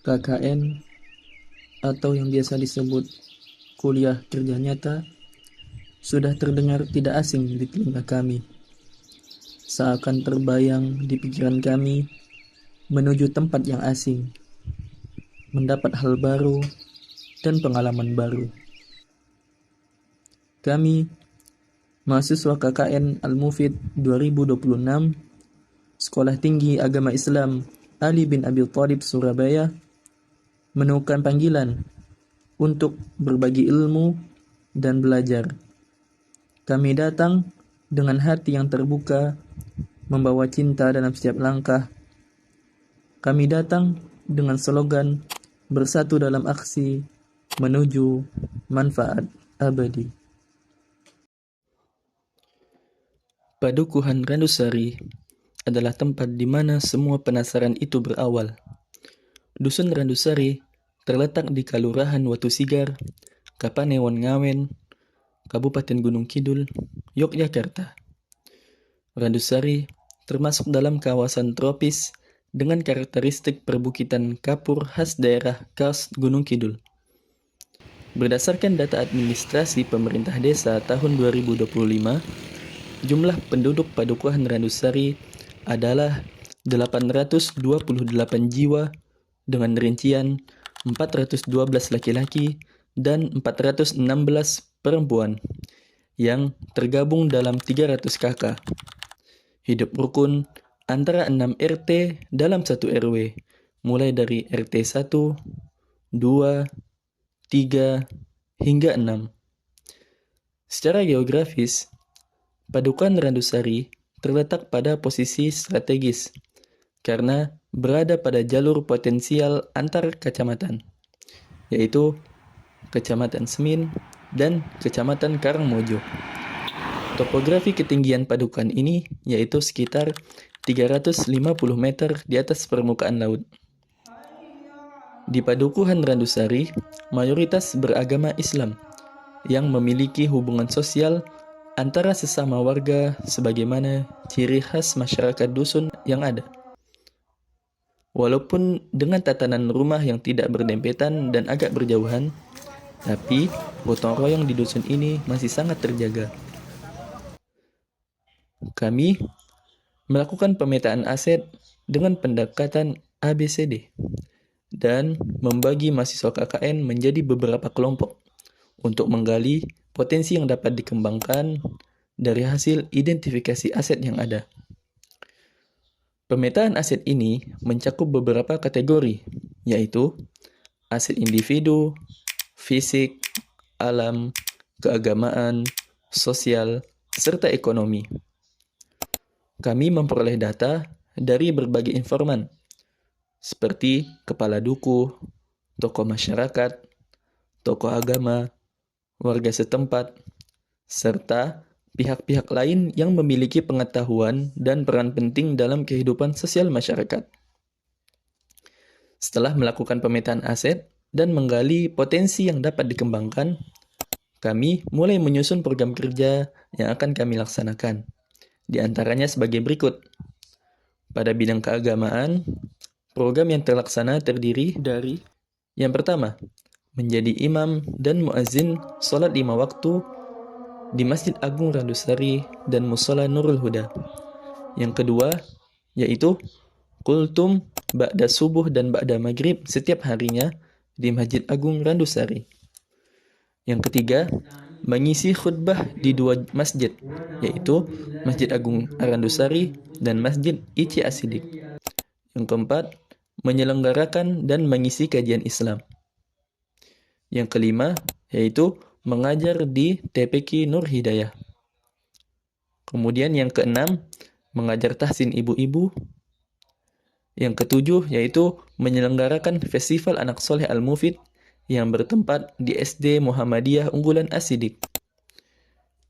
KKN atau yang biasa disebut kuliah kerja nyata sudah terdengar tidak asing di telinga kami. Seakan terbayang di pikiran kami menuju tempat yang asing, mendapat hal baru dan pengalaman baru. Kami, mahasiswa KKN Al-Mufid 2026, Sekolah Tinggi Agama Islam Ali bin Abi Thalib Surabaya, menemukan panggilan untuk berbagi ilmu dan belajar. Kami datang dengan hati yang terbuka, membawa cinta dalam setiap langkah. Kami datang dengan slogan bersatu dalam aksi menuju manfaat abadi. Padukuhan Randusari adalah tempat di mana semua penasaran itu berawal. Dusun Randusari terletak di Kalurahan Watu Sigar, Kapanewon Ngawen, Kabupaten Gunung Kidul, Yogyakarta. Randusari termasuk dalam kawasan tropis dengan karakteristik perbukitan kapur khas daerah Kars Gunung Kidul. Berdasarkan data administrasi pemerintah desa tahun 2025, jumlah penduduk Padukuhan Randusari adalah 828 jiwa dengan rincian 412 laki-laki dan 416 perempuan yang tergabung dalam 300 kakak. Hidup rukun antara 6 RT dalam 1 RW, mulai dari RT 1, 2, 3, hingga 6. Secara geografis, Padukuhan Randusari terletak pada posisi strategis karena berada pada jalur potensial antar kecamatan, yaitu Kecamatan Semin dan Kecamatan Karangmojo. Topografi ketinggian padukuhan ini yaitu sekitar 350 meter di atas permukaan laut. Di Padukuhan Randusari, mayoritas beragama Islam yang memiliki hubungan sosial antara sesama warga sebagaimana ciri khas masyarakat dusun yang ada. Walaupun dengan tatanan rumah yang tidak berdempetan dan agak berjauhan, tapi gotong royong di dusun ini masih sangat terjaga. Kami melakukan pemetaan aset dengan pendekatan ABCD dan membagi mahasiswa KKN menjadi beberapa kelompok untuk menggali potensi yang dapat dikembangkan dari hasil identifikasi aset yang ada. Pemetaan aset ini mencakup beberapa kategori, yaitu aset individu, fisik, alam, keagamaan, sosial, serta ekonomi. Kami memperoleh data dari berbagai informan, seperti kepala duku, tokoh masyarakat, tokoh agama, warga setempat, serta pihak-pihak lain yang memiliki pengetahuan dan peran penting dalam kehidupan sosial masyarakat. Setelah melakukan pemetaan aset dan menggali potensi yang dapat dikembangkan, kami mulai menyusun program kerja yang akan kami laksanakan. Di antaranya sebagai berikut. Pada bidang keagamaan, program yang terlaksana terdiri dari yang pertama, menjadi imam dan muazzin sholat 5 waktu di Masjid Agung Randusari dan Musola Nurul Huda. Yang kedua, yaitu kultum ba'da subuh dan ba'da maghrib setiap harinya di Masjid Agung Randusari. Yang ketiga, mengisi khutbah di 2 masjid, yaitu Masjid Agung Randusari dan Masjid Ici Asidik. Yang keempat, menyelenggarakan dan mengisi kajian Islam. Yang kelima, yaitu mengajar di TPQ Nur Hidayah. Kemudian yang keenam, mengajar tahsin ibu-ibu. Yang ketujuh, yaitu menyelenggarakan Festival Anak Soleh Al-Mufid yang bertempat di SD Muhammadiyah Unggulan Asidik.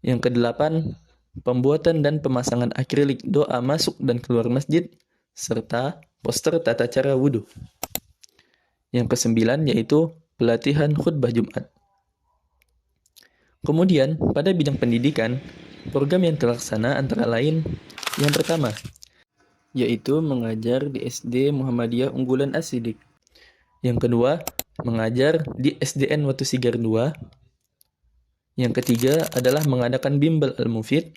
Yang kedelapan, pembuatan dan pemasangan akrilik doa masuk dan keluar masjid, serta poster tata cara wudhu. Yang kesembilan, yaitu pelatihan khutbah Jumat. Kemudian, pada bidang pendidikan, program yang terlaksana antara lain yang pertama, yaitu mengajar di SD Muhammadiyah Unggulan Asidik. Yang kedua, mengajar di SDN Watu Sigar 2. Yang ketiga adalah mengadakan bimbel Al-Mufid.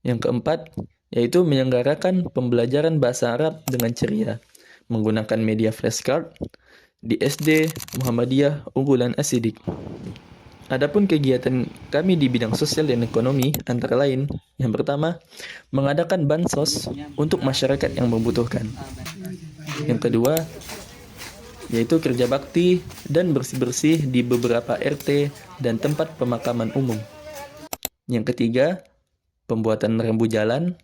Yang keempat, yaitu menyelenggarakan pembelajaran bahasa Arab dengan ceria, menggunakan media flashcard di SD Muhammadiyah Unggulan Asidik. Adapun kegiatan kami di bidang sosial dan ekonomi antara lain, yang pertama, mengadakan bansos untuk masyarakat yang membutuhkan. Yang kedua, yaitu kerja bakti dan bersih-bersih di beberapa RT dan tempat pemakaman umum. Yang ketiga, pembuatan rambu jalan.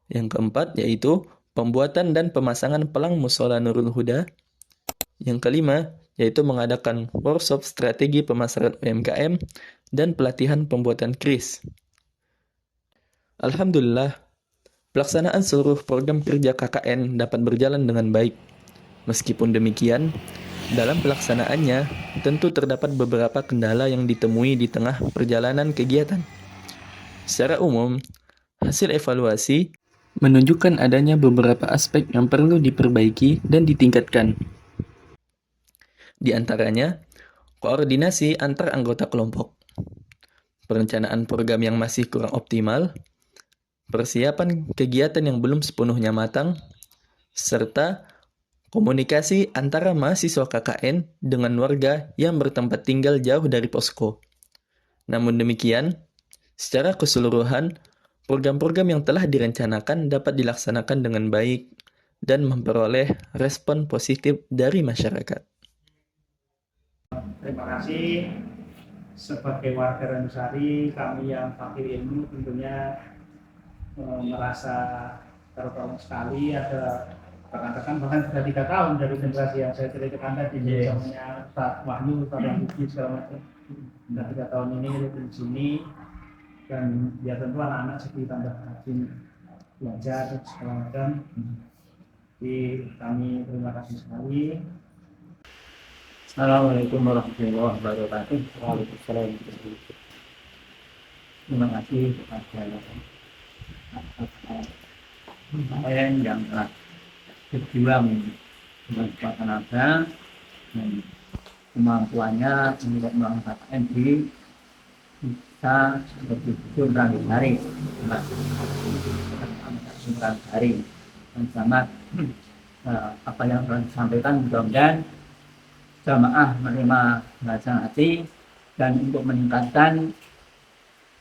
Yang keempat, yaitu pembuatan dan pemasangan pelang musola Nurul Huda. Yang kelima, yaitu mengadakan workshop strategi pemasaran UMKM dan pelatihan pembuatan kris. Alhamdulillah, pelaksanaan seluruh program kerja KKN dapat berjalan dengan baik. Meskipun demikian, dalam pelaksanaannya tentu terdapat beberapa kendala yang ditemui di tengah perjalanan kegiatan. Secara umum, hasil evaluasi menunjukkan adanya beberapa aspek yang perlu diperbaiki dan ditingkatkan. Di antaranya, koordinasi antar anggota kelompok, perencanaan program yang masih kurang optimal, persiapan kegiatan yang belum sepenuhnya matang, serta komunikasi antara mahasiswa KKN dengan warga yang bertempat tinggal jauh dari posko. Namun demikian, secara keseluruhan, program-program yang telah direncanakan dapat dilaksanakan dengan baik dan memperoleh respon positif dari masyarakat. Terima kasih. Sebagai warga Ranusari, kami yang fakir ilmu tentunya merasa tertolong sekali. Ada rekan-rekan bahkan sudah 3 tahun dari generasi yang saya ceritakan tadi, misalnya Ustaz Wahyu, Ustaz Wahyu segala macam. Sudah 3 tahun ini di sini, dan ya tentu anak-anak jadi tambah rajin belajar segala macam. Jadi kami terima kasih sekali. Assalamualaikum warahmatullahi wabarakatuh. Waalaikumsalam. Terima kasih kepada saya yang telah berjuang dengan kuat tenaga dan kemampuannya untuk melakukan KKN di bisa berjudul Ranusari, dan sama apa yang telah disampaikan, mudah-mudahan jamaah menerima bahasa hati dan untuk meningkatkan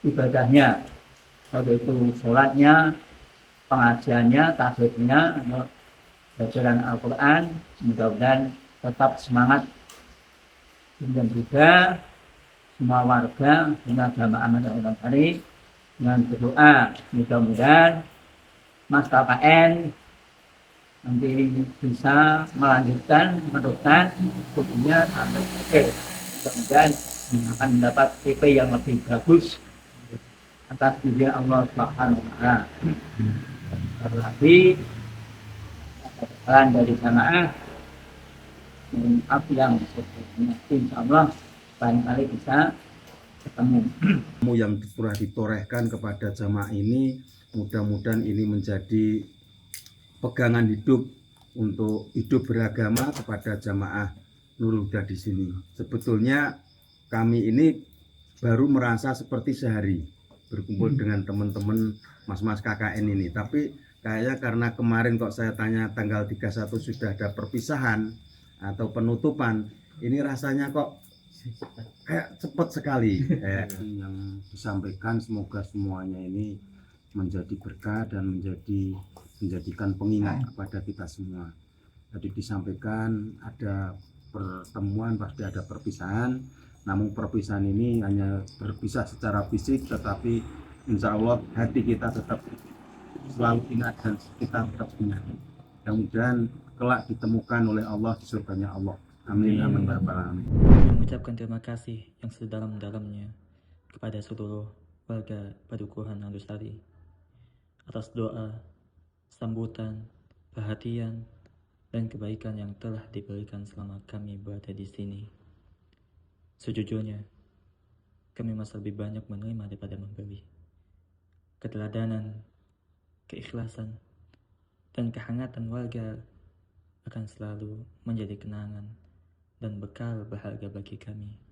ibadahnya, yaitu sholatnya, pengajiannya, tahfidnya, bacaan Al-Quran. Mudah-mudahan tetap semangat, dan juga semua warga dengan jamaah Ranusari dengan berdoa mudah-mudahan Mas KKN nanti bisa melanjutkan meneruskan studinya sampai akhir. Mudah-mudahan akan mendapat IP yang lebih bagus atas izin Allah Subhanahu wa Ta'ala. Terlebih peran dari jamaah yang insya Allah lain kali bisa ketemu. Yang telah ditorehkan kepada jamaah ini, mudah-mudahan ini menjadi pegangan hidup untuk hidup beragama kepada jamaah Nurul Huda di sini. Sebetulnya kami ini baru merasa seperti sehari berkumpul dengan teman-teman mas-mas KKN ini. Tapi kayaknya karena kemarin kok saya tanya tanggal 31 sudah ada perpisahan atau penutupan, ini rasanya kok kayak cepat sekali. Yang disampaikan semoga semuanya ini menjadi berkah dan menjadikan pengingat kepada kita semua. Tadi disampaikan ada pertemuan, pasti ada perpisahan. Namun perpisahan ini hanya berpisah secara fisik, tetapi insya Allah hati kita tetap selalu ingat dan kita tetap ingat. Mudah-mudahan kelak ditemukan oleh Allah di surganya Allah. Amin, amin, amin. Mengucapkan terima kasih yang sedalam-dalamnya kepada seluruh warga Padukuhan Ranusari atas doa, sambutan, perhatian, dan kebaikan yang telah diberikan selama kami berada di sini. Sejujurnya, kami masih lebih banyak menerima daripada memberi. Keteladanan, keikhlasan, dan kehangatan warga akan selalu menjadi kenangan dan bekal berharga bagi kami.